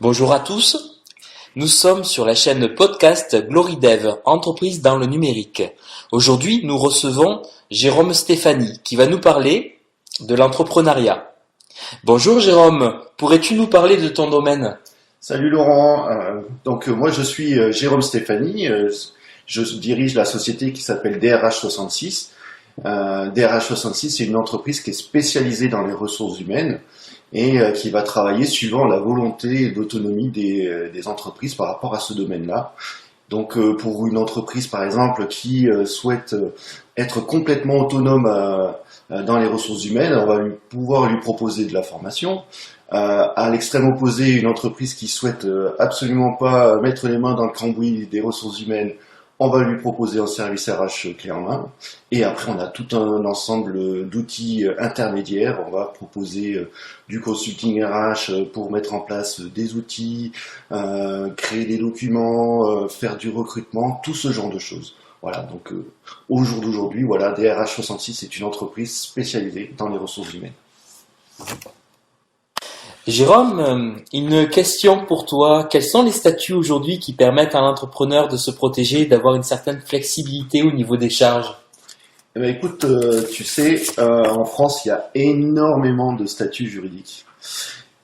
Bonjour à tous, nous sommes sur la chaîne podcast GloryDev, entreprise dans le numérique. Aujourd'hui, nous recevons Jérôme Stéphanie qui va nous parler de l'entrepreneuriat. Bonjour Jérôme, pourrais-tu nous parler de ton domaine? Salut Laurent, moi je suis Jérôme Stéphanie, je dirige la société qui s'appelle DRH66. DRH66 c'est une entreprise qui est spécialisée dans les ressources humaines et qui va travailler suivant la volonté et l'autonomie des entreprises par rapport à ce domaine-là. Donc pour une entreprise par exemple qui souhaite être complètement autonome dans les ressources humaines, on va pouvoir lui proposer de la formation. À l'extrême opposé, une entreprise qui souhaite absolument pas mettre les mains dans le cambouis des ressources humaines, on va lui proposer un service RH clé en main. Et après, on a tout un ensemble d'outils intermédiaires. On va proposer du consulting RH pour mettre en place des outils, créer des documents, faire du recrutement, tout ce genre de choses. Voilà, donc au jour d'aujourd'hui, voilà, DRH66 est une entreprise spécialisée dans les ressources humaines. Jérôme, une question pour toi. Quels sont les statuts aujourd'hui qui permettent à l'entrepreneur de se protéger et d'avoir une certaine flexibilité au niveau des charges? Eh ben, écoute, tu sais, en France, il y a énormément de statuts juridiques.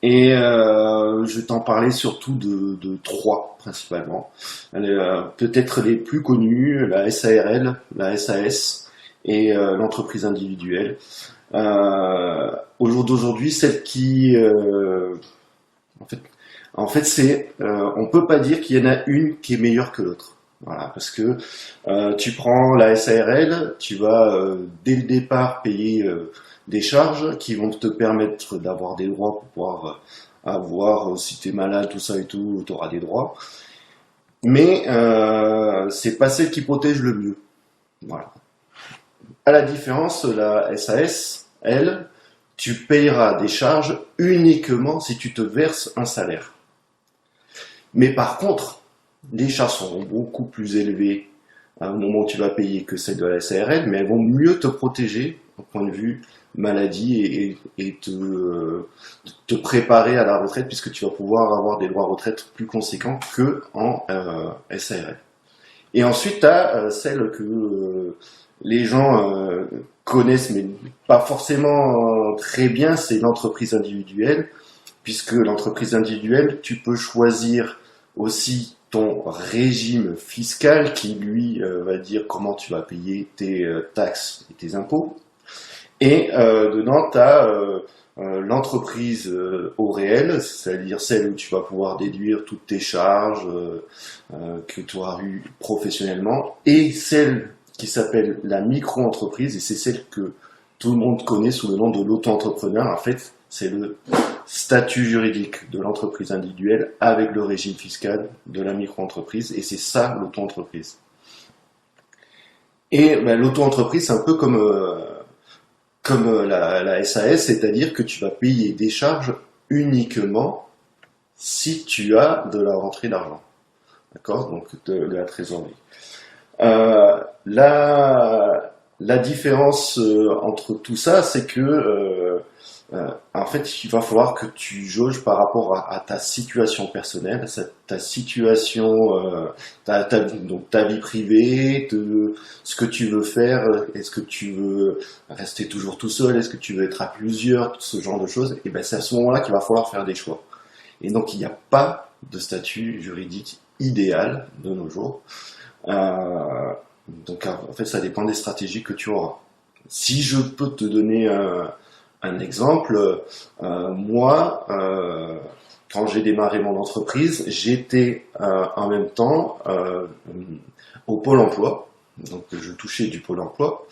Et je vais t'en parler surtout de trois, principalement. Peut-être les plus connus, la SARL, la SAS et l'entreprise individuelle. Au jour d'aujourd'hui, celle qui, en fait, on peut pas dire qu'il y en a une qui est meilleure que l'autre. Voilà, parce que tu prends la SARL, tu vas dès le départ payer des charges qui vont te permettre d'avoir des droits pour pouvoir avoir, si tu es malade, tout ça et tout, tu auras des droits. Mais c'est pas celle qui protège le mieux. Voilà. À la différence, la SAS, elle, tu payeras des charges uniquement si tu te verses un salaire. Mais par contre, les charges seront beaucoup plus élevées au moment où tu vas payer que celles de la SARL, mais elles vont mieux te protéger au point de vue maladie et te préparer à la retraite puisque tu vas pouvoir avoir des droits à retraite plus conséquents que en SARL. Et ensuite, tu as celle que les gens connaissent, mais pas forcément très bien, c'est l'entreprise individuelle, puisque l'entreprise individuelle, tu peux choisir aussi ton régime fiscal qui, lui, va dire comment tu vas payer tes taxes et tes impôts. Et dedans, tu as l'entreprise au réel, c'est-à-dire celle où tu vas pouvoir déduire toutes tes charges que tu auras eues professionnellement, et celle qui s'appelle la micro-entreprise, et c'est celle que tout le monde connaît sous le nom de l'auto-entrepreneur. En fait, c'est le statut juridique de l'entreprise individuelle avec le régime fiscal de la micro-entreprise, et c'est ça l'auto-entreprise. Et ben, l'auto-entreprise, c'est un peu comme la SAS, c'est-à-dire que tu vas payer des charges uniquement si tu as de la rentrée d'argent. D'accord? Donc de la trésorerie. La différence entre tout ça, c'est que en fait, il va falloir que tu jauges par rapport à ta situation personnelle, ta situation, donc ta vie privée, ce que tu veux faire. Est-ce que tu veux rester toujours tout seul? Est-ce que tu veux être à plusieurs? Tout ce genre de choses. Et ben, c'est à ce moment-là qu'il va falloir faire des choix. Et donc, il n'y a pas de statut juridique idéal de nos jours. Donc en fait, ça dépend des stratégies que tu auras. Si je peux te donner un exemple, moi, quand j'ai démarré mon entreprise, j'étais en même temps au Pôle emploi, donc je touchais du Pôle emploi,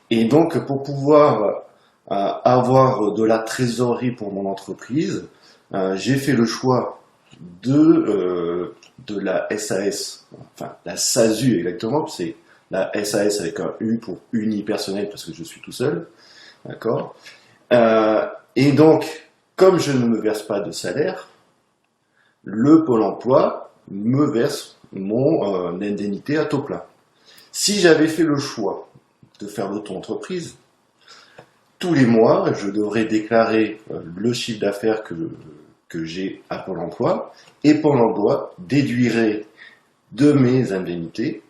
et donc pour pouvoir avoir de la trésorerie pour mon entreprise, j'ai fait le choix de la SAS, enfin la SASU exactement, c'est la SAS avec un U pour unipersonnel parce que je suis tout seul, d'accord. Et donc, comme je ne me verse pas de salaire, le Pôle emploi me verse mon indemnité à taux plein. Si j'avais fait le choix de faire l'auto-entreprise, tous les mois, je devrais déclarer le chiffre d'affaires que que j'ai à Pôle emploi, et Pôle emploi déduirait de mes indemnités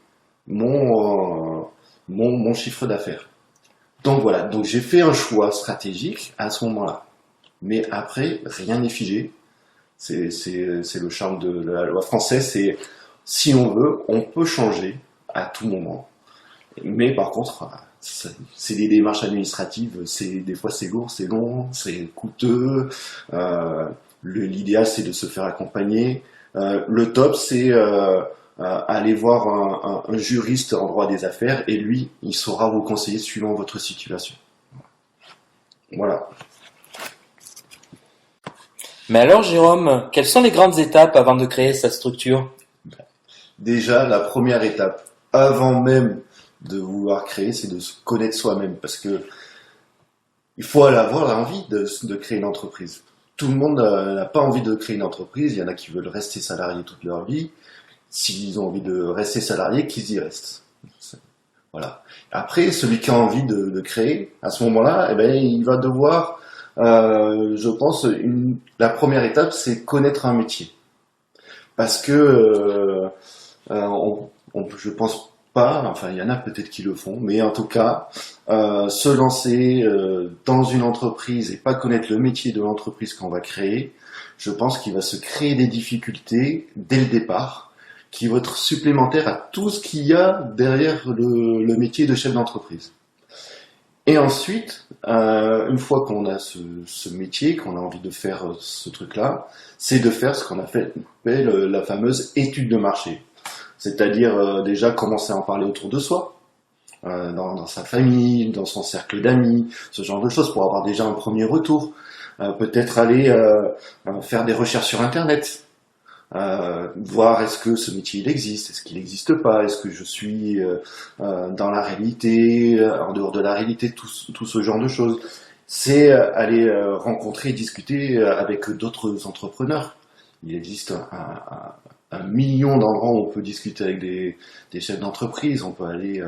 mon chiffre d'affaires. Donc voilà, donc j'ai fait un choix stratégique à ce moment-là. Mais après, rien n'est figé. C'est le charme de la loi française, c'est si on veut, on peut changer à tout moment. Mais par contre, c'est des démarches administratives, des fois c'est lourd, c'est long, c'est coûteux. L'idéal c'est de se faire accompagner. Le top c'est aller voir un juriste en droit des affaires et lui, il saura vous conseiller suivant votre situation. Voilà. Mais alors, Jérôme, quelles sont les grandes étapes avant de créer sa structure? Déjà, la première étape, avant même de vouloir créer, c'est de se connaître soi-même, parce que il faut avoir l'envie de créer une entreprise. Tout le monde n'a pas envie de créer une entreprise. Il y en a qui veulent rester salariés toute leur vie. S'ils ont envie de rester salariés, qu'ils y restent. Voilà. Après, celui qui a envie de créer, à ce moment-là, eh ben, il va devoir, je pense, la première étape, c'est connaître un métier. Parce que je pense pas, enfin il y en a peut-être qui le font, mais en tout cas, se lancer dans une entreprise et pas connaître le métier de l'entreprise qu'on va créer, je pense qu'il va se créer des difficultés dès le départ, qui vont être supplémentaires à tout ce qu'il y a derrière le métier de chef d'entreprise. Et ensuite, une fois qu'on a ce métier, qu'on a envie de faire ce truc-là, c'est de faire ce qu'on appelle la fameuse étude de marché. C'est-à-dire déjà commencer à en parler autour de soi, dans sa famille, dans son cercle d'amis, ce genre de choses, pour avoir déjà un premier retour. Peut-être aller faire des recherches sur Internet, voir est-ce que ce métier il existe, est-ce qu'il n'existe pas, est-ce que je suis dans la réalité, en dehors de la réalité, tout ce genre de choses. C'est aller rencontrer et discuter avec d'autres entrepreneurs. Il existe un million d'endroits où on peut discuter avec des chefs d'entreprise. On peut aller,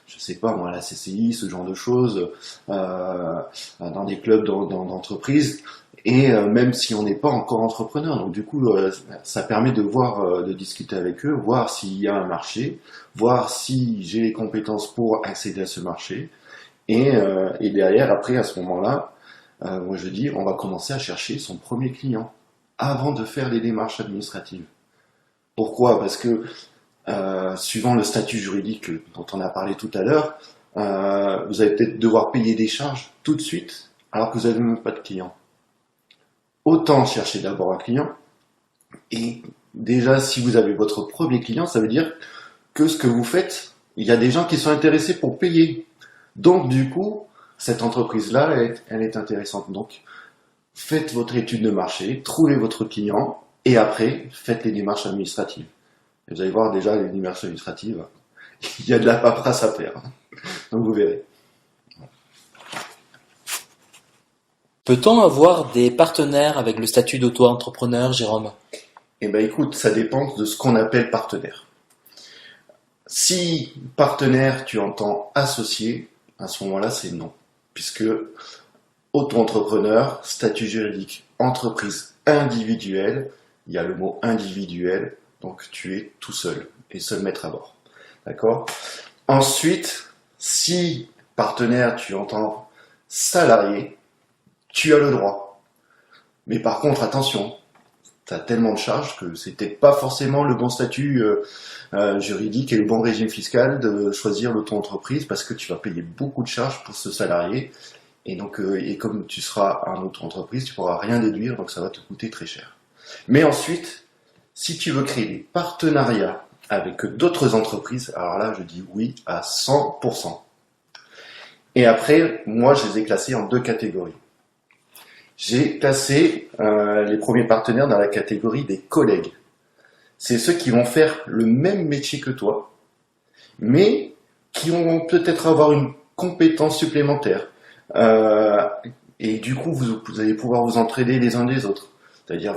je sais pas moi, à la CCI, ce genre de choses, dans des clubs d'entreprise. Et même si on n'est pas encore entrepreneur, donc du coup, ça permet de voir, de discuter avec eux, voir s'il y a un marché, voir si j'ai les compétences pour accéder à ce marché. Et derrière, après, à ce moment-là, moi je dis, on va commencer à chercher son premier client avant de faire les démarches administratives. Pourquoi ? Parce que suivant le statut juridique dont on a parlé tout à l'heure, vous allez peut-être devoir payer des charges tout de suite alors que vous n'avez même pas de client. Autant chercher d'abord un client, et déjà si vous avez votre premier client, ça veut dire que ce que vous faites, il y a des gens qui sont intéressés pour payer. Donc du coup, cette entreprise-là, elle est intéressante. Donc faites votre étude de marché, trouvez votre client, et après, faites les démarches administratives. Et vous allez voir déjà les démarches administratives, il y a de la paperasse à faire. Donc vous verrez. Peut-on avoir des partenaires avec le statut d'auto-entrepreneur, Jérôme? Eh ben écoute, ça dépend de ce qu'on appelle partenaire. Si partenaire, tu entends associé, à ce moment-là, c'est non. Puisque auto-entrepreneur, statut juridique, entreprise individuelle, il y a le mot individuel, donc tu es tout seul et seul maître à bord. D'accord ? Ensuite, si partenaire, tu entends salarié, tu as le droit. Mais par contre, attention, tu as tellement de charges que c'est peut-être pas forcément le bon statut juridique et le bon régime fiscal de choisir l'auto-entreprise parce que tu vas payer beaucoup de charges pour ce salarié. Et donc, et comme tu seras en auto-entreprise, tu pourras rien déduire, donc ça va te coûter très cher. Mais ensuite, si tu veux créer des partenariats avec d'autres entreprises, alors là, je dis oui à 100%. Et après, moi, je les ai classés en deux catégories. J'ai classé les premiers partenaires dans la catégorie des collègues. C'est ceux qui vont faire le même métier que toi, mais qui vont peut-être avoir une compétence supplémentaire. Et du coup, vous allez pouvoir vous entraider les uns des autres. C'est-à-dire,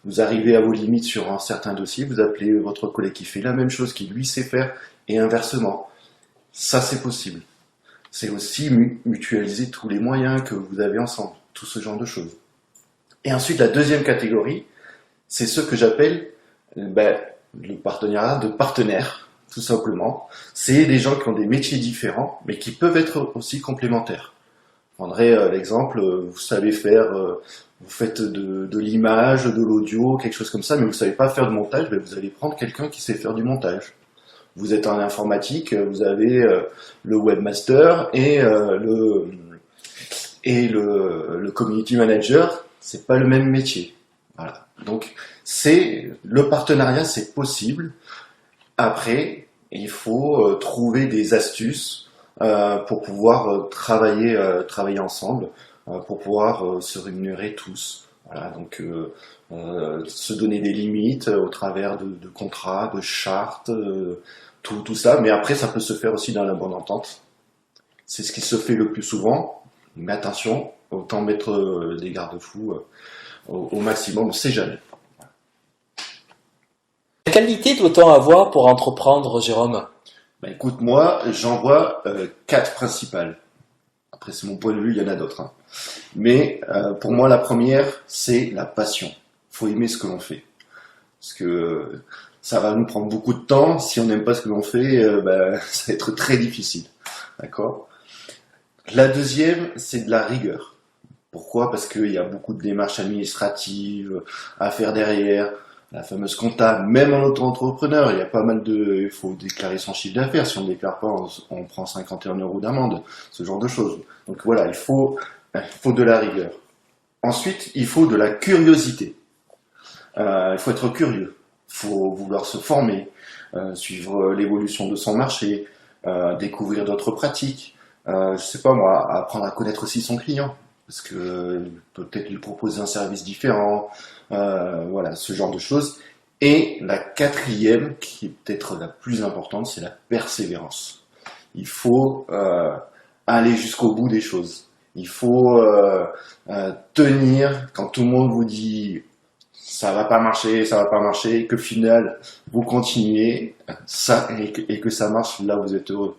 vous arrivez à vos limites sur un certain dossier, vous appelez votre collègue qui fait la même chose, qui lui sait faire, et inversement. Ça, c'est possible. C'est aussi mutualiser tous les moyens que vous avez ensemble, tout ce genre de choses. Et ensuite, la deuxième catégorie, c'est ce que j'appelle le partenariat de partenaires, tout simplement. C'est des gens qui ont des métiers différents, mais qui peuvent être aussi complémentaires. Je prendrai l'exemple, vous savez faire, vous faites de l'image, de l'audio, quelque chose comme ça, mais vous savez pas faire de montage, vous allez prendre quelqu'un qui sait faire du montage. Vous êtes en informatique, vous avez le webmaster et le community manager, c'est pas le même métier. Voilà. Donc le partenariat, c'est possible. Après, il faut trouver des astuces pour pouvoir travailler ensemble, pour pouvoir se rémunérer tous. Voilà, donc se donner des limites au travers de contrats, de chartes, tout ça. Mais après, ça peut se faire aussi dans la bonne entente. C'est ce qui se fait le plus souvent. Mais attention, autant mettre des garde-fous au maximum, on ne sait jamais. Quelle qualité doit-on avoir pour entreprendre, Jérôme? Écoute, moi, j'en vois 4 principales. Après, c'est mon point de vue, il y en a d'autres. Hein. Mais pour moi, la première, c'est la passion. Il faut aimer ce que l'on fait. Parce que ça va nous prendre beaucoup de temps. Si on n'aime pas ce que l'on fait, ça va être très difficile. D'accord ? La deuxième, c'est de la rigueur. Pourquoi ? Parce qu'il y a beaucoup de démarches administratives à faire derrière. La fameuse compta, même en auto-entrepreneur, il y a pas mal il faut déclarer son chiffre d'affaires. Si on ne déclare pas, on prend 51 € d'amende, ce genre de choses. Donc voilà, il faut de la rigueur. Ensuite, il faut de la curiosité. Il faut être curieux. Il faut vouloir se former, suivre l'évolution de son marché, découvrir d'autres pratiques. Je sais pas moi, apprendre à connaître aussi son client. Parce que peut-être lui proposer un service différent, voilà, ce genre de choses. Et la quatrième, qui est peut-être la plus importante, c'est la persévérance. Il faut aller jusqu'au bout des choses. Il faut tenir quand tout le monde vous dit ça va pas marcher, et que final vous continuez ça et que ça marche, là vous êtes heureux.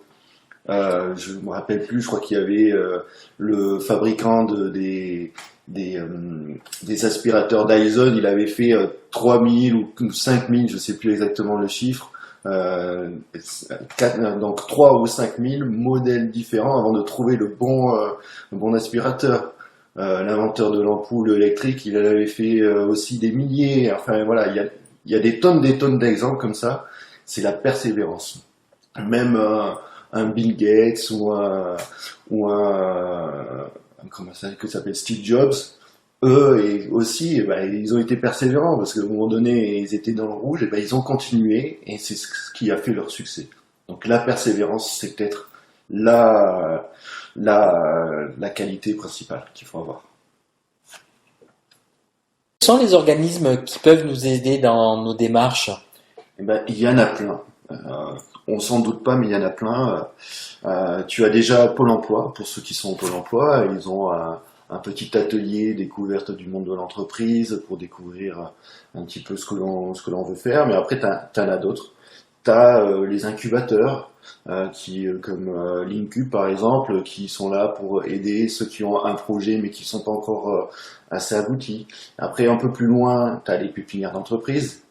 Je me rappelle plus, je crois qu'il y avait le fabricant des aspirateurs Dyson, il avait fait 3000 ou 5000, je sais plus exactement le chiffre, donc 3 ou 5000 modèles différents avant de trouver le bon aspirateur. L'inventeur de l'ampoule électrique, il avait fait aussi des milliers, enfin voilà, il y a des tonnes d'exemples comme ça, c'est la persévérance. Même un Bill Gates ou un comment ça s'appelle Steve Jobs, eux et aussi ils ont été persévérants parce qu'à un moment donné ils étaient dans le rouge et ils ont continué et c'est ce qui a fait leur succès. Donc la persévérance, c'est peut-être la qualité principale qu'il faut avoir. Quels sont les organismes qui peuvent nous aider dans nos démarches? Il y en a plein. On s'en doute pas, mais il y en a plein. Tu as déjà Pôle emploi, pour ceux qui sont au Pôle emploi, ils ont un petit atelier découverte du monde de l'entreprise pour découvrir un petit peu ce que l'on veut faire. Mais après, t'en as d'autres. T'as les incubateurs, comme l'Incube par exemple, qui sont là pour aider ceux qui ont un projet mais qui sont pas encore assez aboutis. Après, un peu plus loin, t'as les pépinières d'entreprise.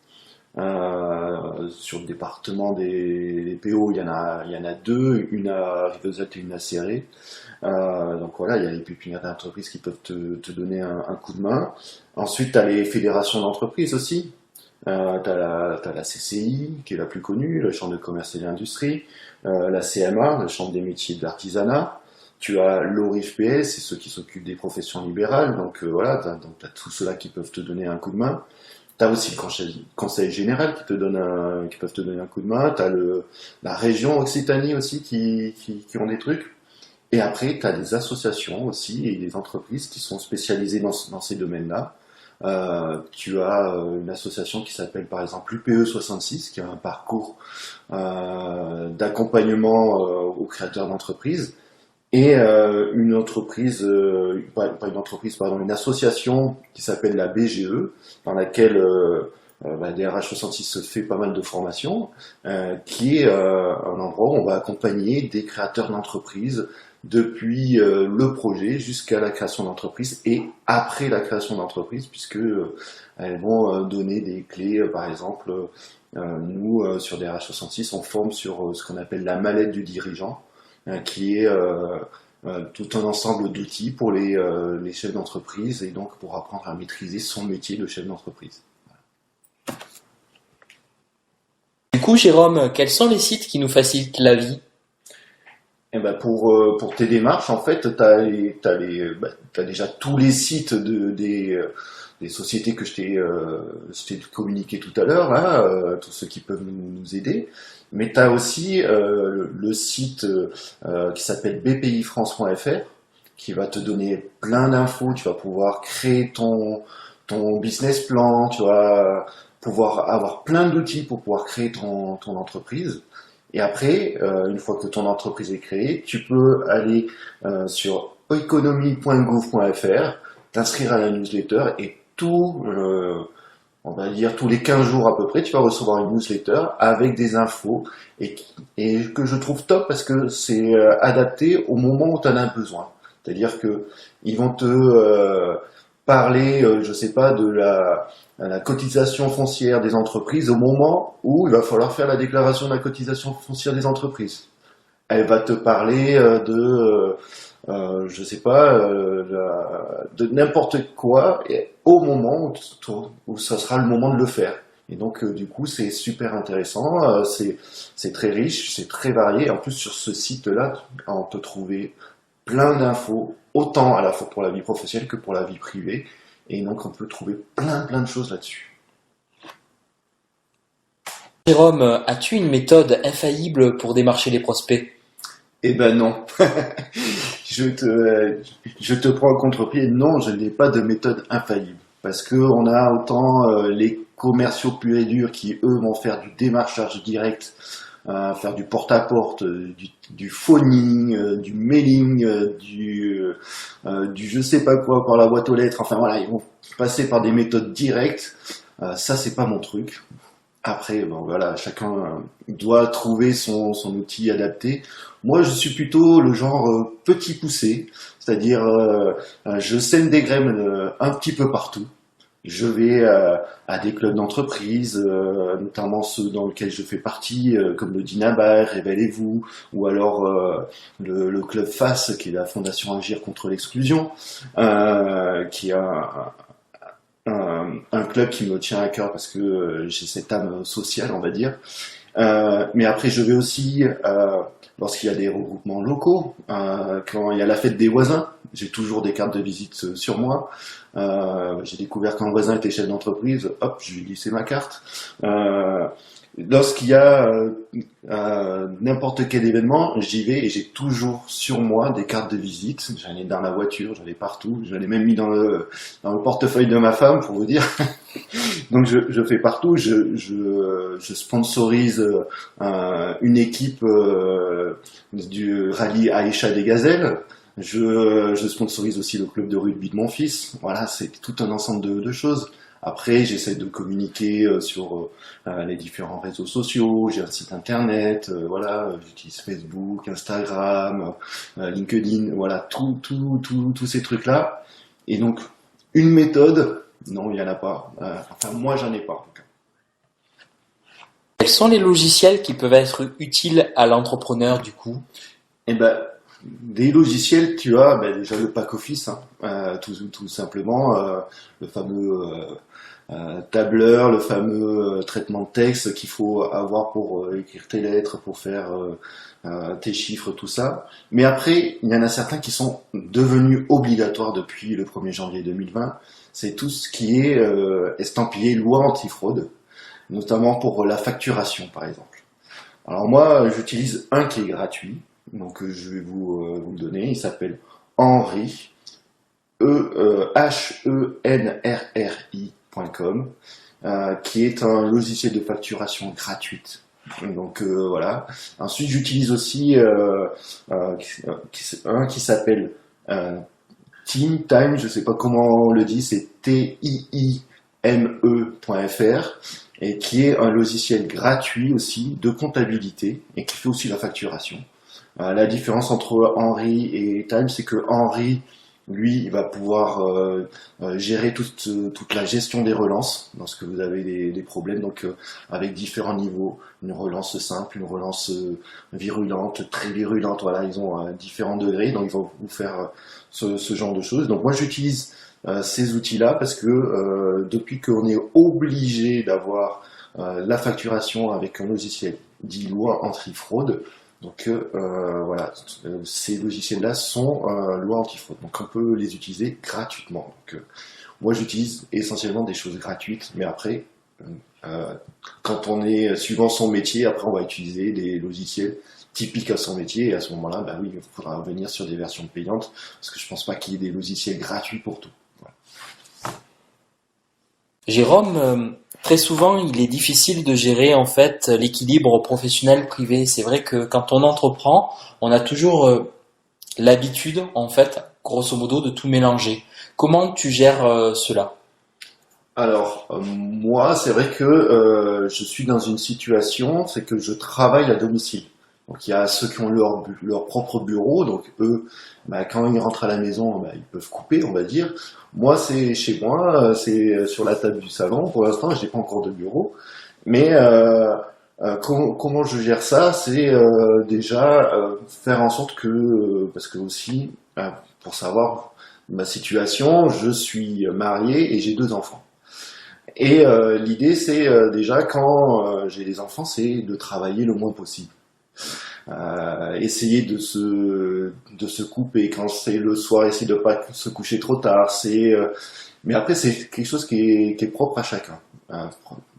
Sur le département des PO, il y en a 2, une à Rivesaltes et une à Céré. Donc voilà, il y a les pépinières d'entreprise qui peuvent te donner un coup de main. Ensuite, tu as les fédérations d'entreprise aussi. Tu as la CCI, qui est la plus connue, la Chambre de commerce et d'industrie, la CMA, la Chambre des métiers et de l'artisanat. Tu as l'ORIFPS, c'est ceux qui s'occupent des professions libérales. Donc voilà, tu as tous ceux-là qui peuvent te donner un coup de main. T'as aussi le conseil général qui peuvent te donner un coup de main. T'as la région Occitanie aussi qui ont des trucs. Et après, t'as des associations aussi et des entreprises qui sont spécialisées dans ces domaines-là. Tu as une association qui s'appelle par exemple l'UPE 66, qui a un parcours d'accompagnement aux créateurs d'entreprises. Et une association qui s'appelle la BGE, dans laquelle DRH66 fait pas mal de formations, qui est un endroit où on va accompagner des créateurs d'entreprises depuis le projet jusqu'à la création d'entreprise et après la création d'entreprise, puisque elles vont donner des clés, par exemple, nous sur DRH66, on forme sur ce qu'on appelle la mallette du dirigeant, qui est tout un ensemble d'outils pour les chefs d'entreprise et donc pour apprendre à maîtriser son métier de chef d'entreprise. Du coup, Jérôme, quels sont les sites qui nous facilitent la vie? Et ben pour tes démarches, en fait, t'as déjà tous les sites des sociétés que je t'ai communiqué tout à l'heure, là, tous ceux qui peuvent nous aider. Mais tu as aussi le site qui s'appelle bpifrance.fr qui va te donner plein d'infos. Tu vas pouvoir créer ton business plan, tu vas pouvoir avoir plein d'outils pour pouvoir créer ton entreprise. Et après, une fois que ton entreprise est créée, tu peux aller sur economie.gouv.fr, t'inscrire à la newsletter et on va dire tous les 15 jours à peu près, tu vas recevoir une newsletter avec des infos et que je trouve top parce que c'est adapté au moment où tu en as besoin. C'est-à-dire que ils vont te parler, je sais pas, de la cotisation foncière des entreprises au moment où il va falloir faire la déclaration de la cotisation foncière des entreprises. Elle va te parler je sais pas, de n'importe quoi et au moment où ça sera le moment de le faire. Et donc du coup c'est super intéressant, c'est très riche, c'est très varié. En plus sur ce site-là, on peut trouver plein d'infos, autant à la fois pour la vie professionnelle que pour la vie privée. Et donc on peut trouver plein de choses là-dessus. Jérôme, as-tu une méthode infaillible pour démarcher les prospects? Eh ben non. Je te prends au contre-pied. Non, je n'ai pas de méthode infaillible. Parce que on a autant les commerciaux purs et durs qui, eux, vont faire du démarchage direct, faire du porte-à-porte, du phoning, du mailing, du je sais pas quoi par la boîte aux lettres. Enfin voilà, ils vont passer par des méthodes directes. Ça, c'est pas mon truc. Après, bon, voilà, chacun doit trouver son outil adapté. Moi, je suis plutôt le genre petit poussé, c'est-à-dire je sème des graines un petit peu partout. Je vais à des clubs d'entreprise, notamment ceux dans lesquels je fais partie, comme le Dinabar, Révélez-vous, ou alors le club FACE, qui est la Fondation Agir contre l'exclusion, qui a un club qui me tient à cœur parce que j'ai cette âme sociale, on va dire. Mais après, je vais aussi, lorsqu'il y a des regroupements locaux, quand il y a la fête des voisins, j'ai toujours des cartes de visite sur moi. J'ai découvert qu'un voisin était chef d'entreprise, hop, je lui ai glissé ma carte. Lorsqu'il y a n'importe quel événement, j'y vais et j'ai toujours sur moi des cartes de visite. J'en ai dans la voiture, j'en ai partout. J'en ai même mis dans le portefeuille de ma femme pour vous dire. Donc je fais partout. Je sponsorise une équipe du rallye Aïcha des Gazelles. Je sponsorise aussi le club de rugby de mon fils. Voilà, c'est tout un ensemble de choses. Après, j'essaie de communiquer sur les différents réseaux sociaux. J'ai un site internet, voilà, j'utilise Facebook, Instagram, LinkedIn, voilà, tous ces trucs-là. Et donc, une méthode, non, il n'y en a pas. Enfin, moi, j'en ai pas, en tout cas. Quels sont les logiciels qui peuvent être utiles à l'entrepreneur, du coup? Eh ben, des logiciels, tu as déjà le pack office, hein, tout simplement, le fameux tableur, le fameux traitement de texte qu'il faut avoir pour écrire tes lettres, pour faire tes chiffres, tout ça. Mais après, il y en a certains qui sont devenus obligatoires depuis le 1er janvier 2020. C'est tout ce qui est estampillé loi antifraude, notamment pour la facturation, par exemple. Alors moi, j'utilise un qui est gratuit, donc je vais vous le donner. Il s'appelle Henry, henrri.com, qui est un logiciel de facturation gratuite. Donc voilà. Ensuite, j'utilise aussi un qui s'appelle Time, je sais pas comment on le dit, c'est TIIME, me.fr et qui est un logiciel gratuit aussi de comptabilité et qui fait aussi la facturation. La différence entre Henry et Time, c'est que Henry, lui, il va pouvoir gérer toute la gestion des relances lorsque vous avez des problèmes, donc avec différents niveaux, une relance simple, une relance virulente, très virulente, voilà, ils ont différents degrés, donc ils vont vous faire ce genre de choses. Donc moi j'utilise ces outils-là parce que depuis qu'on est obligé d'avoir la facturation avec un logiciel dit loi anti-fraude, donc voilà, ces logiciels-là sont loi anti-fraude, donc on peut les utiliser gratuitement. Donc moi j'utilise essentiellement des choses gratuites, mais après, quand on est suivant son métier, après on va utiliser des logiciels typiques à son métier, et à ce moment-là, bah oui, il faudra revenir sur des versions payantes, parce que je pense pas qu'il y ait des logiciels gratuits pour tout. Voilà. Jérôme, très souvent, il est difficile de gérer en fait l'équilibre professionnel-privé. C'est vrai que quand on entreprend, on a toujours l'habitude, en fait, grosso modo, de tout mélanger. Comment tu gères cela? Alors, moi, c'est vrai que je suis dans une situation, c'est que je travaille à domicile. Donc, il y a ceux qui ont leur propre bureau, donc eux, bah, quand ils rentrent à la maison, bah, ils peuvent couper, on va dire. Moi, c'est chez moi, c'est sur la table du salon. Pour l'instant, je n'ai pas encore de bureau. Mais comment je gère ça? C'est déjà faire en sorte que, parce que aussi, pour savoir ma situation, je suis marié et j'ai 2 enfants. Et l'idée, c'est déjà quand j'ai les enfants, c'est de travailler le moins possible. Essayer de se couper quand c'est le soir, essayer de pas se coucher trop tard. Mais après, c'est quelque chose qui est propre à chacun.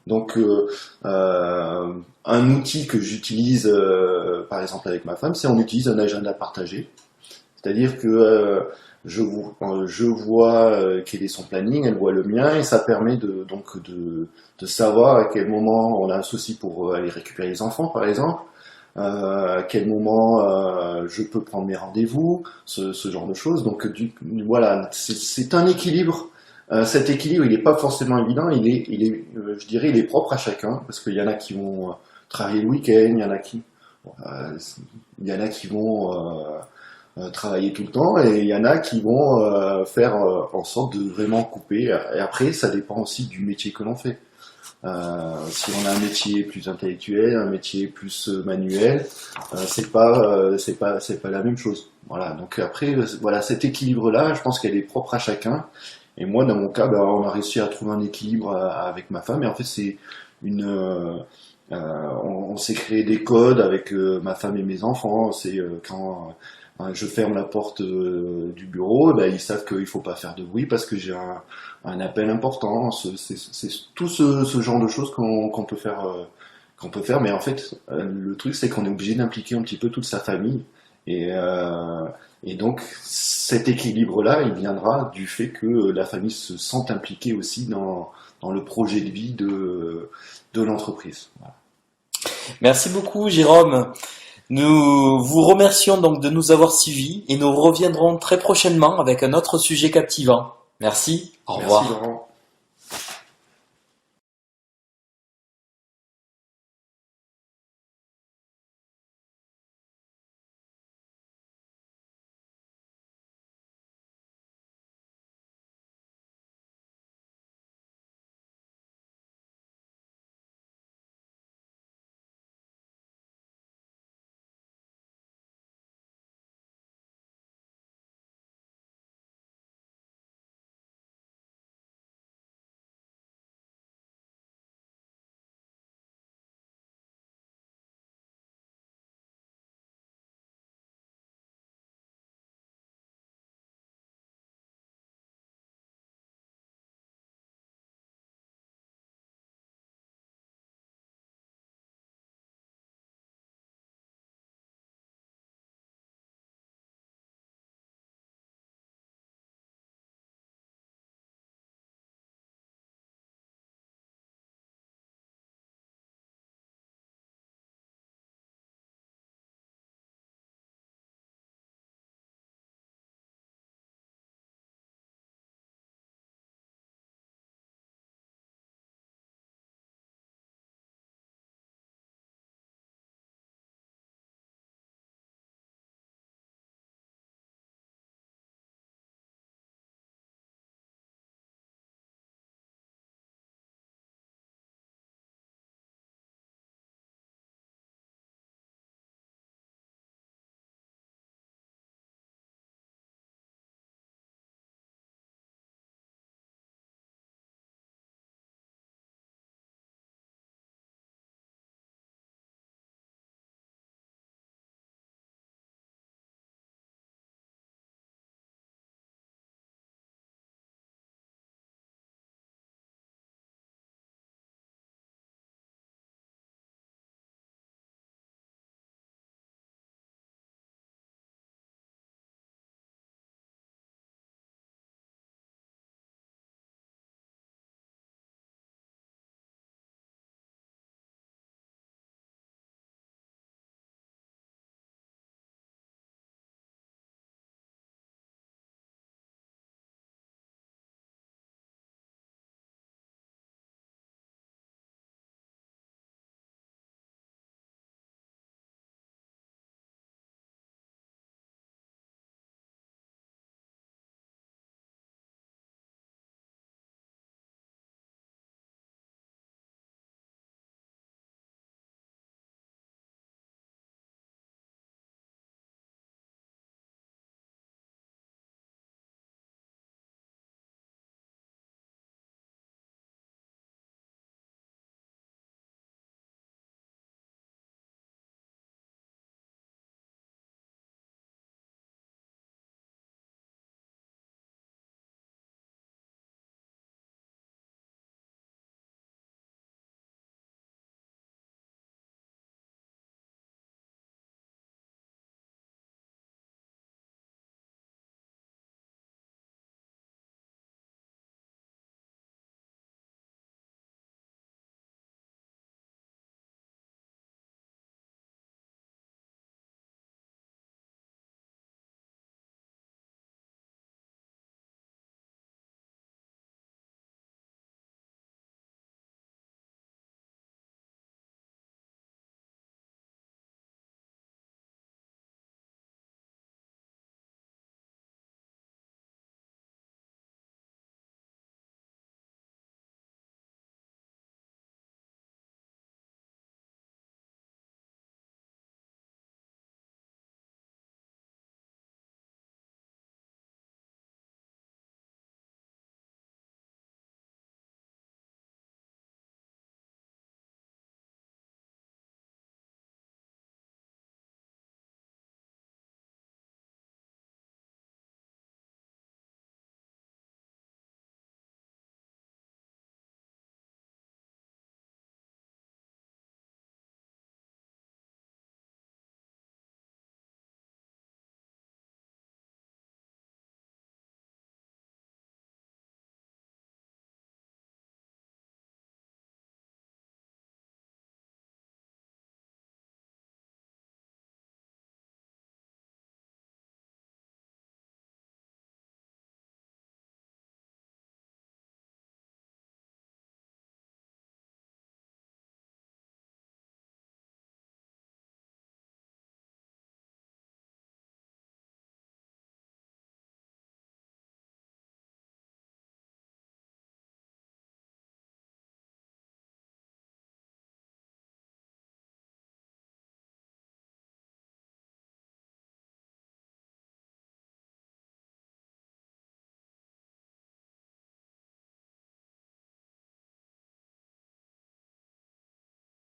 Donc, un outil que j'utilise, par exemple avec ma femme, c'est on utilise un agenda partagé. C'est-à-dire que je vois quel est son planning, elle voit le mien, et ça permet de savoir à quel moment on a un souci pour aller récupérer les enfants, par exemple, à quel moment je peux prendre mes rendez-vous, ce genre de choses. Donc voilà, c'est un équilibre. Cet équilibre, il n'est pas forcément évident, je dirais, il est propre à chacun, parce qu'il y en a qui vont travailler le week-end, il y en a qui vont travailler tout le temps, et il y en a qui vont faire en sorte de vraiment couper. Et après, ça dépend aussi du métier que l'on fait. Si on a un métier plus intellectuel, un métier plus manuel, c'est pas la même chose. Voilà. Donc après, voilà, cet équilibre-là, je pense qu'elle est propre à chacun. Et moi, dans mon cas, ben, on a réussi à trouver un équilibre avec ma femme. Et en fait, c'est on s'est créé des codes avec ma femme et mes enfants. C'est quand je ferme la porte du bureau, ben, ils savent qu'il faut pas faire de bruit parce que j'ai un appel important. C'est tout ce genre de choses qu'on peut faire. Mais en fait, le truc, c'est qu'on est obligé d'impliquer un petit peu toute sa famille. Et donc, cet équilibre-là, il viendra du fait que la famille se sente impliquée aussi dans le projet de vie de l'entreprise. Voilà. Merci beaucoup, Jérôme. Nous vous remercions donc de nous avoir suivis et nous reviendrons très prochainement avec un autre sujet captivant. Merci, au revoir. Merci, Laurent.